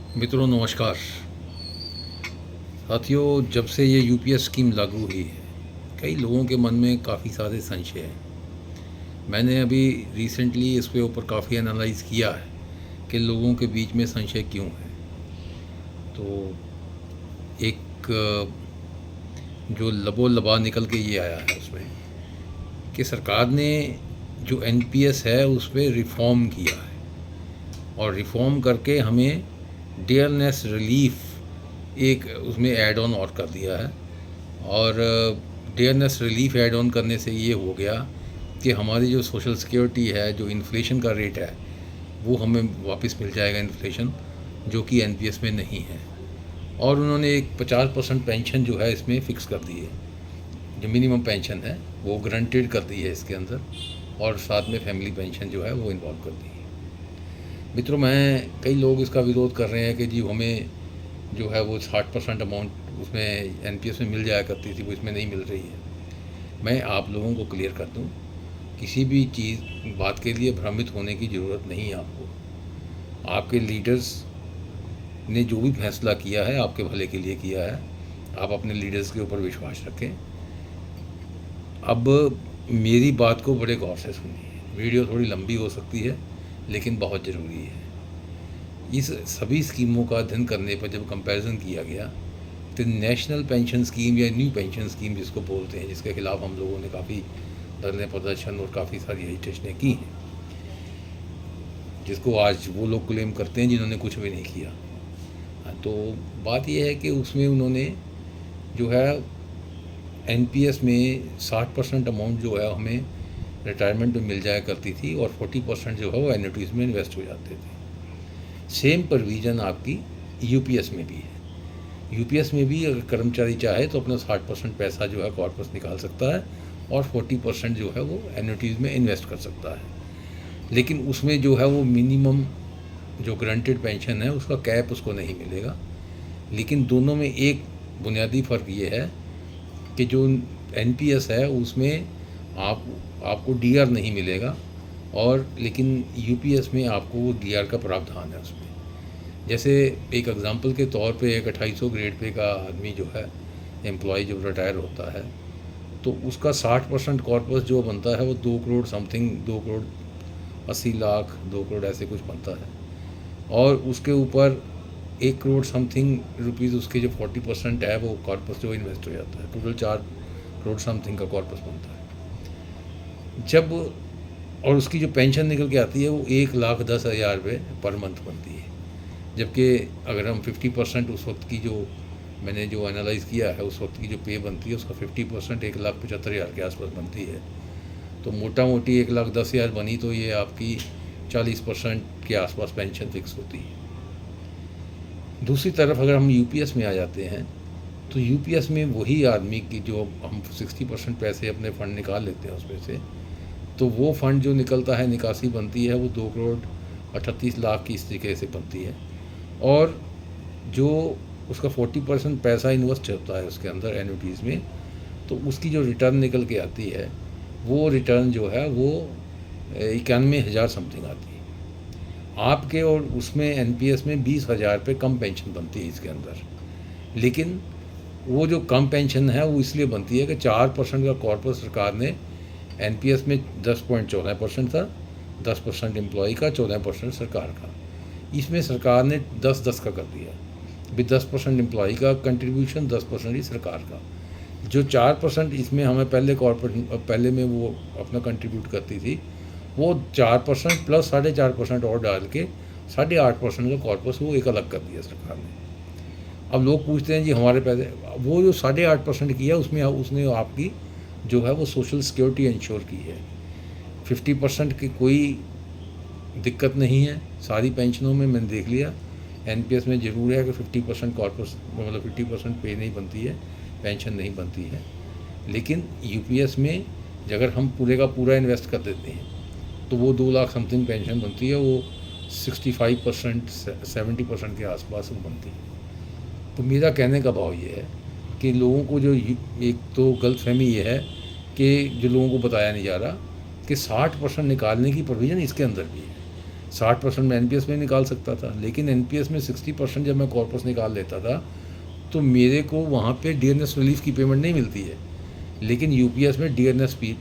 मित्रों नमस्कार। साथियों, जब से ये यूपीएस स्कीम लागू हुई है, कई लोगों के मन में काफ़ी सारे संशय हैं। मैंने अभी रिसेंटली इसके ऊपर काफ़ी एनालाइज़ किया है कि लोगों के बीच में संशय क्यों है। तो एक जो लबो लबा निकल के ये आया है उसमें कि सरकार ने जो एनपीएस है उस पर रिफ़ॉर्म किया है और रिफ़ॉर्म करके हमें डियरनेस रिलीफ एक उसमें ऐड ऑन और कर दिया है। और डियरनेस रिलीफ ऐड ऑन करने से ये हो गया कि हमारी जो सोशल सिक्योरिटी है, जो इन्फ्लेशन का रेट है, वो हमें वापस मिल जाएगा इन्फ्लेशन, जो कि एनपीएस में नहीं है। और उन्होंने एक 50% पेंशन जो है इसमें फ़िक्स कर दी है। जो मिनिमम पेंशन है वो गारंटेड कर दी है इसके अंदर, और साथ में फैमिली पेंशन जो है वो इन्वॉल्व कर दी है। मित्रों, कई लोग इसका विरोध कर रहे हैं कि जी हमें जो है वो 60% अमाउंट उसमें एनपीएस में मिल जाया करती थी, वो इसमें नहीं मिल रही है। मैं आप लोगों को क्लियर कर दूं, किसी भी बात के लिए भ्रमित होने की ज़रूरत नहीं है आपको। आपके लीडर्स ने जो भी फैसला किया है आपके भले के लिए किया है। आप अपने लीडर्स के ऊपर विश्वास रखें। अब मेरी बात को बड़े गौर से सुनिए। वीडियो थोड़ी लंबी हो सकती है लेकिन बहुत ज़रूरी है। इस सभी स्कीमों का अध्ययन करने पर जब कंपैरिजन किया गया तो नेशनल पेंशन स्कीम या न्यू पेंशन स्कीम जिसको बोलते हैं, जिसके खिलाफ हम लोगों ने काफ़ी धरने प्रदर्शन और काफ़ी सारी एजिटेशनें की हैं, जिसको आज वो लोग क्लेम करते हैं जिन्होंने कुछ भी नहीं किया। तो बात यह है कि उसमें उन्होंने जो है एनपीएस में 60% अमाउंट जो है हमें रिटायरमेंट में मिल जाया करती थी और 40% जो है वो एन्युटीज़ में इन्वेस्ट हो जाते थे। सेम प्रोविज़न आपकी यूपीएस में भी है। यूपीएस में भी अगर कर्मचारी चाहे तो अपना 60% पैसा जो है कॉर्पस निकाल सकता है और 40% जो है वो एन्युटीज़ में इन्वेस्ट कर सकता है। लेकिन उसमें जो है वो मिनिमम जो गारंटेड पेंशन है उसका कैप उसको नहीं मिलेगा। लेकिन दोनों में एक बुनियादी फ़र्क ये है कि जो एनपीएस है उसमें आपको डीआर नहीं मिलेगा, और लेकिन यूपीएस में आपको वो डीआर का प्रावधान है उसमें। जैसे एक एग्ज़ाम्पल के तौर पे एक 2800 ग्रेड पे का आदमी जो है एम्प्लॉय जब रिटायर होता है तो उसका 60% कॉर्पस जो बनता है वो 2 करोड़ समथिंग, 2 करोड़ 80 लाख, 2 करोड़ ऐसे कुछ बनता है। और उसके ऊपर 1 करोड़ समथिंग रुपीज़ उसके जो 40% है वो कॉर्पस जो इन्वेस्ट हो जाता है। टोटल 4 करोड़ समथिंग का कॉर्पस बनता है जब। और उसकी जो पेंशन निकल के आती है वो 1,10,000 रुपये पर मंथ बनती है। जबकि अगर हम 50% उस वक्त की जो मैंने जो एनालाइज़ किया है उस वक्त की जो पे बनती है उसका 50% 1,75,000 के आसपास बनती है। तो मोटा मोटी 1,10,000 बनी तो ये आपकी 40% के आसपास पेंशन फिक्स होती है। दूसरी तरफ अगर हम यूपीएस में आ जाते हैं तो यूपीएस में वही आदमी की जो हम 60% पैसे अपने फ़ंड निकाल लेते हैं उसमें से, तो वो फ़ंड जो निकलता है, निकासी बनती है, वो 2 करोड़ 38 लाख की इस तरीके से बनती है। और जो उसका 40% पैसा इन्वेस्ट होता है उसके अंदर एन्युटीज़ में, तो उसकी जो रिटर्न निकल के आती है वो रिटर्न जो है वो 91,000 समथिंग आती है आपके। और उसमें एनपीएस में 20,000 पे कम पेंशन बनती है इसके अंदर। लेकिन वो जो कम पेंशन है वो इसलिए बनती है कि 4% का कॉर्पस सरकार ने एनपीएस में 10.14% था, 10% एम्प्लॉय का, 14% सरकार का। इसमें सरकार ने 10-10 का कर दिया भी, 10% एम्प्लॉय का कंट्रीब्यूशन, 10% ही सरकार का। जो 4% इसमें हमें पहले में वो अपना कंट्रीब्यूट करती थी, वो 4% प्लस 4.5% और डाल के 8.5% का कॉर्पस वो एक अलग कर दिया सरकार ने। अब लोग पूछते हैं जी हमारे पैसे, वो जो 8.5% किया उसमें उसने आपकी जो है वो सोशल सिक्योरिटी इंश्योर की है। 50% की कोई दिक्कत नहीं है। सारी पेंशनों में मैंने देख लिया, एनपीएस में ज़रूर है कि 50% कॉर्पस मतलब 50% पे नहीं बनती है, पेंशन नहीं बनती है। लेकिन यूपीएस में अगर हम पूरे का पूरा इन्वेस्ट कर देते हैं तो वो 2 लाख समथिंग पेंशन बनती है, वो 65% 70% के आसपास वो बनती है। तो मेरा कहने का भाव ये है कि लोगों को जो एक तो गलतफहमी ये है कि जो लोगों को बताया नहीं जा रहा कि 60% निकालने की प्रोविज़न इसके अंदर भी है। 60% मैं एनपीएस में निकाल सकता था, लेकिन एनपीएस में 60% जब मैं कॉर्पस निकाल लेता था तो मेरे को वहाँ पे डीएनएस रिलीफ की पेमेंट नहीं मिलती है, लेकिन यूपीएस में डीएनएस की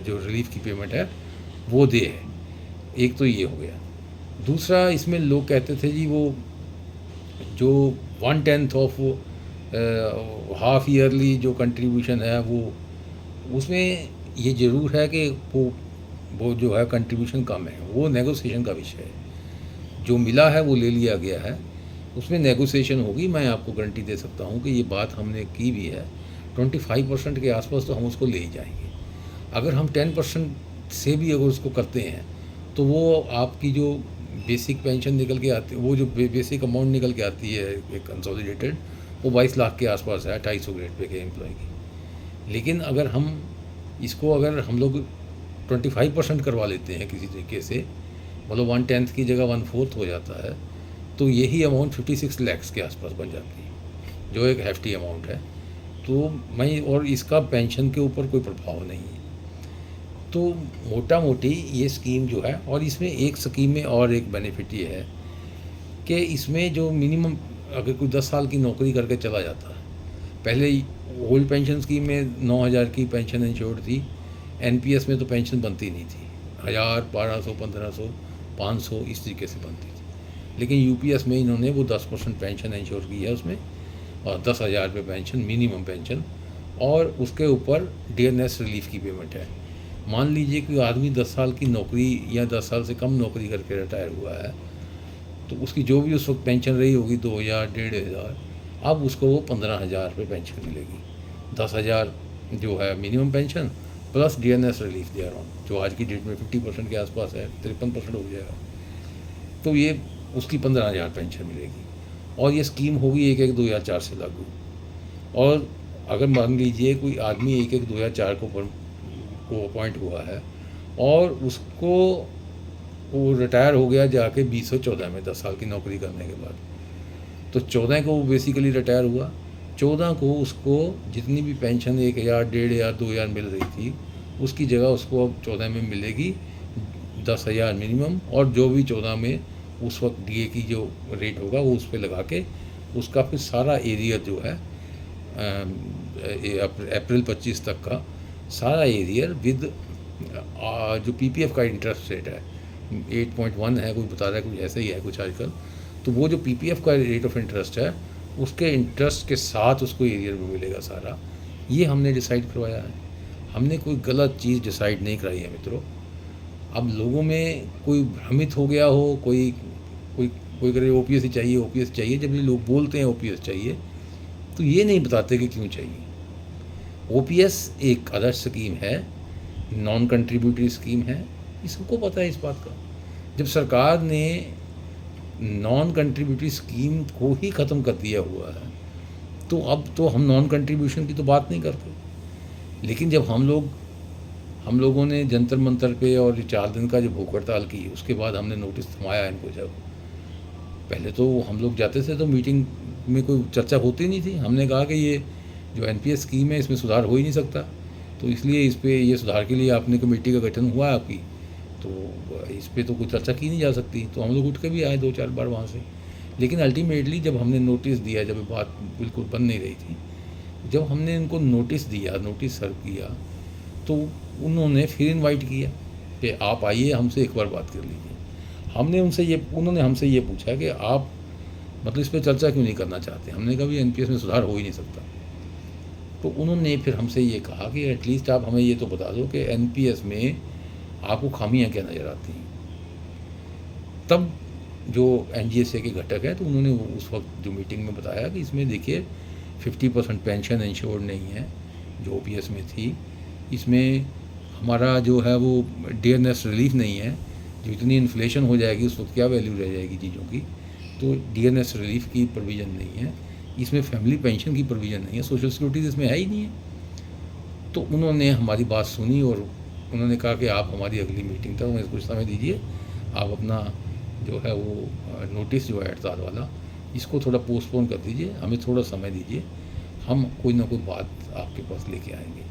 जो रिलीफ की पेमेंट है वो दे है। एक तो ये हो गया। दूसरा, इसमें लोग कहते थे जी वो जो 1/10 ऑफ हाफ ईयरली जो कंट्रीब्यूशन है वो, उसमें ये ज़रूर है कि वो जो है कंट्रीब्यूशन कम है, वो नेगोशिएशन का विषय है। जो मिला है वो ले लिया गया है, उसमें नेगोशिएशन होगी। मैं आपको गारंटी दे सकता हूँ कि ये बात हमने की भी है। 25% के आसपास तो हम उसको ले ही जाएंगे। अगर हम 10% से भी अगर उसको करते हैं तो वो आपकी जो बेसिक पेंशन निकल के आती है, वो जो बेसिक अमाउंट निकल के आती है एक कंसोलिडेटेड, वो 22 लाख के आसपास है 250 ग्रेड पे के एम्प्लॉय की। लेकिन अगर हम इसको अगर हम लोग 25% करवा लेते हैं किसी तरीके से, मतलब 1/10 की जगह 1/4 हो जाता है, तो यही अमाउंट 56 लाख के आसपास बन जाती है, जो एक हैफ्टी अमाउंट है। तो मैं, और इसका पेंशन के ऊपर कोई प्रभाव नहीं है। तो मोटा मोटी ये स्कीम जो है, और इसमें एक स्कीम में और एक बेनिफिट ये है कि इसमें जो मिनिमम अगर कोई 10 साल की नौकरी करके चला जाता है, पहले ओल्ड पेंशन स्कीम में 9,000 की पेंशन इंश्योर्ड थी, एनपीएस में तो पेंशन बनती नहीं थी, 1000, 1200, 1500, 500 इस तरीके से बनती थी। लेकिन यूपीएस में इन्होंने वो 10% पेंशन इंश्योर की है उसमें, और 10,000 रुपये पेंशन, मिनिमम पेंशन, और उसके ऊपर डीएनएस रिलीफ की पेमेंट है। मान लीजिए कि आदमी 10 साल की नौकरी या 10 साल से कम नौकरी करके रिटायर हुआ है, तो उसकी जो भी उस वक्त पेंशन रही होगी 2,000, 1,500, अब उसको वो 15,000 रुपये पेंशन मिलेगी। 10,000 जो है minimum pension plus DNS relief दे रहा हूँ, जो आज की डेट में 50% के आसपास है, 53% हो जाएगा, तो ये उसकी 15,000 पेंशन मिलेगी। और ये स्कीम होगी 1/1/2004 से लागू। और अगर मान लीजिए कोई आदमी 1/1/2004 को अपॉइंट हुआ है और उसको वो रिटायर हो गया जाके 2014 में 10 साल की नौकरी करने के बाद, तो 14 को वो बेसिकली रिटायर हुआ। 14 को उसको जितनी भी पेंशन 1,000, 1,500, 2,000 मिल रही थी, उसकी जगह उसको अब 14 में मिलेगी 10,000 मिनिमम, और जो भी 14 में उस वक्त डीए की जो रेट होगा वो उस पर लगा के उसका फिर सारा एरिया जो है अप्रैल 25 तक का सारा एरियर विद जो पीपीएफ का इंटरेस्ट रेट है 8.1 है, कोई बता रहा है कुछ ऐसा ही है कुछ आजकल, तो वो जो पीपीएफ का रेट ऑफ इंटरेस्ट है उसके इंटरेस्ट के साथ उसको एरियर में मिलेगा सारा। ये हमने डिसाइड करवाया है, हमने कोई गलत चीज़ डिसाइड नहीं कराई है मित्रों। अब लोगों में कोई भ्रमित हो गया हो, कोई कोई कोई करे ओपीएस ही चाहिए, ओपीएस चाहिए। जब ये लोग बोलते हैं ओपीएस चाहिए तो ये नहीं बताते कि क्यों चाहिए। ओपीएस एक आदर्श स्कीम है, नॉन कंट्रीब्यूटरी स्कीम है, ये सबको पता है इस बात का। जब सरकार ने नॉन कंट्रीब्यूटरी स्कीम को ही ख़त्म कर दिया हुआ है तो अब तो हम नॉन कंट्रीब्यूशन की तो बात नहीं करते। लेकिन जब हम लोगों ने जंतर मंतर पे और 4 दिन का जो भूख हड़ताल की, उसके बाद हमने नोटिस थमाया इनको। जब पहले तो हम लोग जाते थे तो मीटिंग में कोई चर्चा होती नहीं थी। हमने कहा कि ये जो एनपीएस स्कीम है इसमें सुधार हो ही नहीं सकता, तो इसलिए इस पे ये सुधार के लिए आपने कमेटी का गठन हुआ है आपकी, तो इस पे तो कोई चर्चा की नहीं जा सकती। तो हम लोग उठ के भी आए 2-4 बार वहाँ से। लेकिन अल्टीमेटली जब हमने नोटिस दिया, जब बात बिल्कुल बन नहीं रही थी, जब हमने इनको नोटिस दिया, नोटिस सर्व किया, तो उन्होंने फिर इनवाइट किया कि आप आइए हमसे एक बार बात कर लीजिए। उन्होंने हमसे ये पूछा कि आप मतलब इस पर चर्चा क्यों नहीं करना चाहते। हमने कहा भी एनपीएस में सुधार हो ही नहीं सकता। तो उन्होंने फिर हमसे ये कहा कि एटलीस्ट आप हमें ये तो बता दो कि एनपीएस में आपको खामियां क्या नज़र आती हैं। तब जो एनजीएसए के घटक है, तो उन्होंने उस वक्त जो मीटिंग में बताया कि इसमें देखिए 50% पेंशन इंश्योर्ड नहीं है जो ओपीएस में थी, इसमें हमारा जो है वो डीएनएस रिलीफ नहीं है, जो इतनी इन्फ्लेशन हो जाएगी उस वक्त क्या वैल्यू रह जाएगी चीज़ों की, तो डीएनएस रिलीफ की प्रोविज़न नहीं है, इसमें फैमिली पेंशन की प्रोविज़न नहीं है, सोशल सिक्योरिटी इसमें है ही नहीं है। तो उन्होंने हमारी बात सुनी और उन्होंने कहा कि आप हमारी अगली मीटिंग तक हमें कुछ समय दीजिए, आप अपना जो है वो नोटिस जो है हड़ताल वाला, इसको थोड़ा पोस्टपोन कर दीजिए, हमें थोड़ा समय दीजिए, हम कोई ना कोई बात आपके पास लेके आएंगे।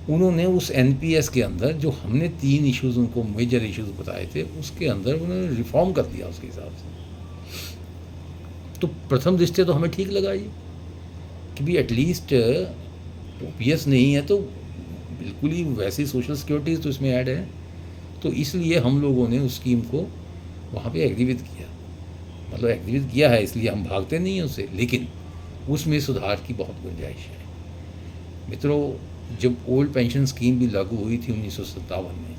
उन्होंने उस एनपीएस के अंदर जो हमने 3 इश्यूज़ उनको मेजर इश्यूज़ बताए थे, उसके अंदर उन्होंने रिफ़ॉर्म कर दिया उसके हिसाब से। तो प्रथम दृष्टया तो हमें ठीक लगा ये कि भाई एटलीस्ट ओपीएस नहीं है तो बिल्कुल ही वैसी सोशल सिक्योरिटीज़ तो इसमें ऐड है। तो इसलिए हम लोगों ने उस स्कीम को वहाँ पे एग्रीवित किया, मतलब एग्रीवित किया है, इसलिए हम भागते नहीं हैं उससे, लेकिन उसमें सुधार की बहुत गुंजाइश है। मित्रों, जब ओल्ड पेंशन स्कीम भी लागू हुई थी 1957 में,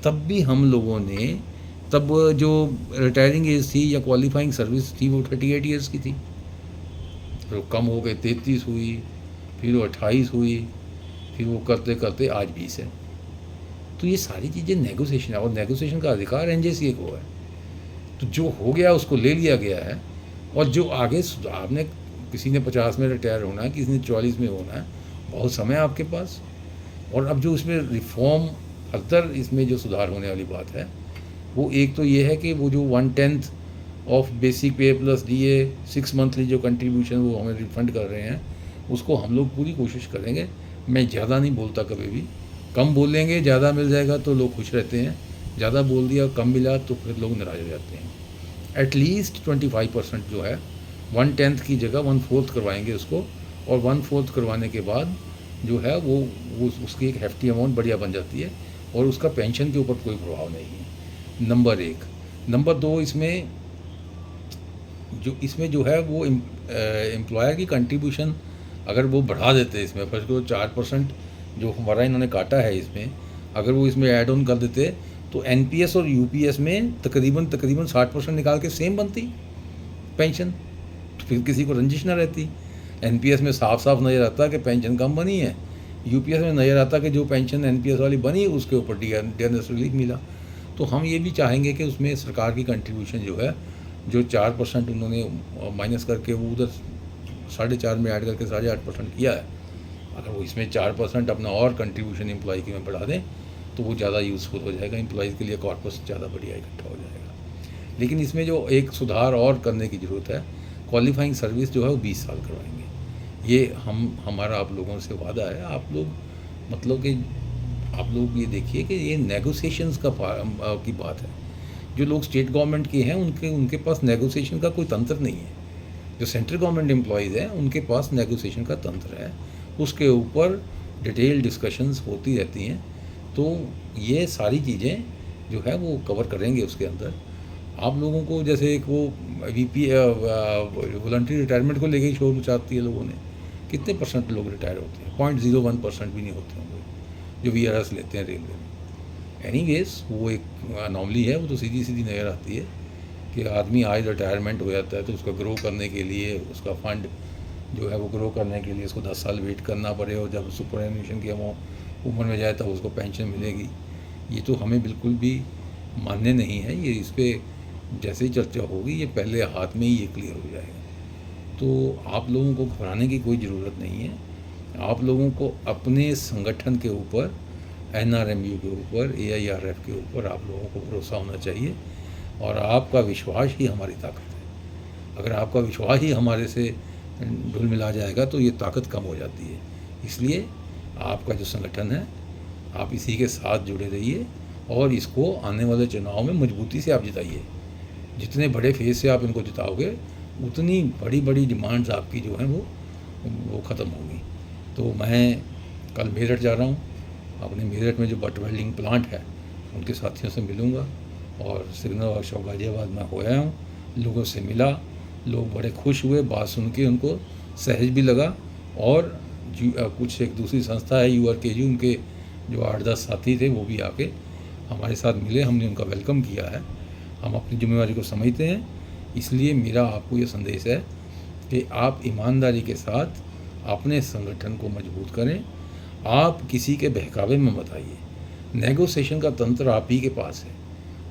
तब भी हम लोगों ने, तब जो रिटायरिंग एज थी या क्वालिफाइंग सर्विस थी वो 38 ईयर्स की थी, फिर कम हो गए 33 हुई, फिर वो 28 हुई, फिर वो करते करते आज 20 है। तो ये सारी चीज़ें नेगोशिएशन है, और नेगोशिएशन का अधिकार एनजेसीए को है। तो जो हो गया उसको ले लिया गया है, और जो आगे आपने, किसी ने 50 में रिटायर होना है, किसी ने 44 में होना है, बहुत समय आपके पास। और अब जो इसमें रिफॉर्म फर्दर इसमें जो सुधार होने वाली बात है, वो एक तो ये है कि वो जो 1/10 ऑफ बेसिक पे प्लस डीए 6 मंथली जो कंट्रीब्यूशन वो हमें रिफंड कर रहे हैं, उसको हम लोग पूरी कोशिश करेंगे। मैं ज़्यादा नहीं बोलता कभी भी, कम बोलेंगे, ज़्यादा मिल जाएगा तो लोग खुश रहते हैं, ज़्यादा बोल दिया कम मिला तो फिर लोग नाराज़ हो जाते हैं। एटलीस्ट 25% जो है 1/10 की जगह 1/4 करवाएंगे उसको, और 1/4 करवाने के बाद जो है वो उसकी एक हेफ्टी अमाउंट बढ़िया बन जाती है, और उसका पेंशन के ऊपर कोई प्रभाव नहीं है। नंबर 1। नंबर 2, इसमें जो है वो एम्प्लॉयर की कंट्रीब्यूशन अगर वो बढ़ा देते हैं इसमें, फर्स्ट को 4% जो हमारा इन्होंने काटा है इसमें, अगर वो इसमें ऐड ऑन कर देते तो एनपीएस और यूपीएस में तकरीबन 60% निकाल के सेम बनती पेंशन, तो फिर किसी को रंजिश ना रहती। एनपीएस में साफ साफ नज़र आता कि पेंशन कम बनी है, यूपीएस में नज़र आता कि जो पेंशन एनपीएस वाली बनी उसके ऊपर डियरनेस रिलीफ मिला। तो हम ये भी चाहेंगे कि उसमें सरकार की कंट्रीब्यूशन जो है, जो 4% उन्होंने माइनस करके वो उधर 4.5 में ऐड करके 8.5% किया है, अगर वो इसमें 4% अपना और कंट्रीब्यूशन एम्प्लॉय की में बढ़ा दें तो वो ज़्यादा यूज़फुल हो जाएगा, एम्प्लॉयज़ के लिए कॉर्पस ज़्यादा बढ़िया इकट्ठा हो जाएगा। लेकिन इसमें जो एक सुधार और करने की ज़रूरत है, क्वालिफाइंग सर्विस जो है वो 20 साल करवाएंगे। ये हमारा आप लोगों से वादा है। आप लोग, मतलब कि आप लोग ये देखिए कि ये नेगोशिएशंस की बात है। जो लोग स्टेट गवर्नमेंट के हैं उनके पास नेगोशिएशन का कोई तंत्र नहीं है। जो सेंट्रल गवर्नमेंट एम्प्लॉयज़ हैं उनके पास नेगोशिएशन का तंत्र है, उसके ऊपर डिटेल डिस्कशंस होती रहती हैं। तो ये सारी चीज़ें जो है वो कवर करेंगे उसके अंदर। आप लोगों को जैसे एक वो वीपी वॉलंटरी रिटायरमेंट को लेके शोर मचाती है लोगों ने, कितने परसेंट लोग रिटायर होते हैं? 0.01% भी नहीं होते होंगे जो वीआरएस लेते हैं रेलवे में। एनीवेज वो एक अनॉमली है, वो तो सीधी सीधी नज़र आती है कि आदमी आज रिटायरमेंट हो जाता है तो उसका ग्रो करने के लिए, उसका फंड जो है वो ग्रो करने के लिए उसको 10 साल वेट करना पड़े, और जब सुपर एनुएशन की उम्र में जाए तब उसको पेंशन मिलेगी। ये तो हमें बिल्कुल भी मान्य नहीं है। ये इस पर जैसे ही चर्चा होगी ये पहले हाथ में ही ये क्लियर हो जाएगा। तो आप लोगों को घबराने की कोई ज़रूरत नहीं है। आप लोगों को अपने संगठन के ऊपर, एनआरएमयू के ऊपर, एआईआरएफ के ऊपर आप लोगों को भरोसा होना चाहिए, और आपका विश्वास ही हमारी ताकत है। अगर आपका विश्वास ही हमारे से ढुल मिला जाएगा तो ये ताकत कम हो जाती है। इसलिए आपका जो संगठन है आप इसी के साथ जुड़े रहिए, और इसको आने वाले चुनाव में मजबूती से आप जिताइए। जितने बड़े फेज से आप इनको जिताओगे उतनी बड़ी बड़ी डिमांड्स आपकी जो हैं वो ख़त्म होंगी। तो मैं कल मेरठ जा रहा हूँ, अपने मेरठ में जो बट वेल्डिंग प्लांट है उनके साथियों से मिलूँगा, और सिग्नल वर्कशॉप गाजियाबाद में हो आया हूँ, लोगों से मिला, लोग बड़े खुश हुए, बात सुन के उनको सहज भी लगा। और कुछ एक दूसरी संस्था है URKG, उनके जो 8-10 साथी थे वो भी आके हमारे साथ मिले, हमने उनका वेलकम किया है। हम अपनी जिम्मेवारी को समझते हैं, इसलिए मेरा आपको ये संदेश है कि आप ईमानदारी के साथ अपने संगठन को मजबूत करें। आप किसी के बहकावे में मत आइए। नेगोशिएशन का तंत्र आप ही के पास है,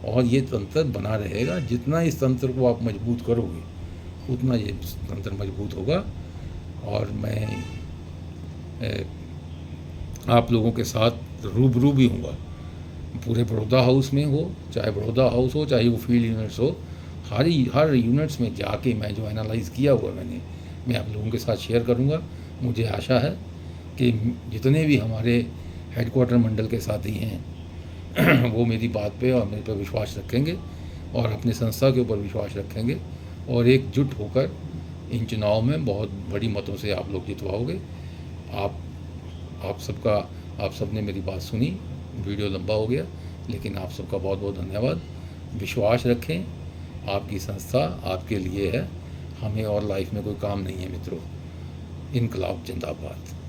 और ये तंत्र बना रहेगा। जितना इस तंत्र को आप मजबूत करोगे उतना ये तंत्र मजबूत होगा। और मैं आप लोगों के साथ रूबरू भी हूँगा, पूरे बड़ौदा हाउस में हो, चाहे बड़ौदा हाउस हो, चाहे वो फील्ड यूनिट्स हो, हर यूनिट्स में जाके मैं जो एनालाइज़ किया हुआ मैं आप लोगों के साथ शेयर करूँगा। मुझे आशा है कि जितने भी हमारे हेडक्वार्टर मंडल के साथी हैं वो मेरी बात पे और मेरे पे विश्वास रखेंगे और अपनी संस्था के ऊपर विश्वास रखेंगे और एकजुट होकर इन चुनाव में बहुत बड़ी मतों से आप लोग जितवाओगे। आप सबने मेरी बात सुनी, वीडियो लंबा हो गया, लेकिन आप सबका बहुत बहुत धन्यवाद। विश्वास रखें, आपकी संस्था आपके लिए है, हमें और लाइफ में कोई काम नहीं है मित्रों। इनकलाब जिंदाबाद।